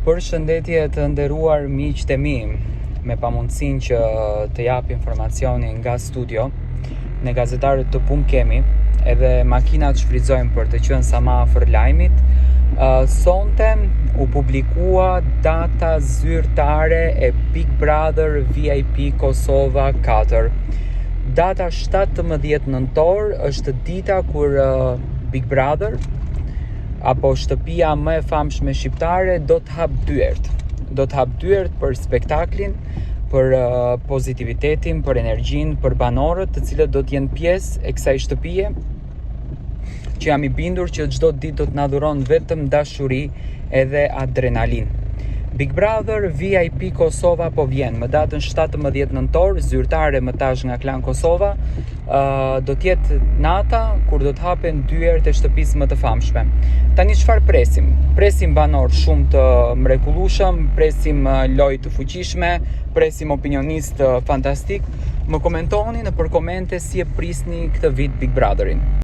Përshëndetje të nderuar miqtë e mi, me pamundësinë që të jap informacioni nga studio, ne gazetarët të punë kemi, edhe makinat shfrytëzojmë për të qenë sa më afër lajmit. Sonte u publikua data zyrtare e Big Brother VIP Kosova 4. Data 17 nëntor është dita kur Big Brother apo shtëpia më e famshme shqiptare do të hap dyert. Do të hap dyert për spektaklin, për pozitivitetin, për energjinë, për banorët të cilët do të jenë pjesë e kësaj shtëpie, që jam i bindur që çdo ditë do të na dhuron vetëm dashuri edhe adrenalin. Big Brother VIP Kosova po vjen më datën 17 nëntor, zyrtare më tash nga Klan Kosova. Do të jetë nata kur do të hapen dyert e shtëpisë më të famshme. Tani çfarë presim? Presim banor shumë të mrekullueshëm, presim lojë të fuqishme, presim opinionist fantastik. Më komentoni në komente si e prisni këtë vit Big Brotherin.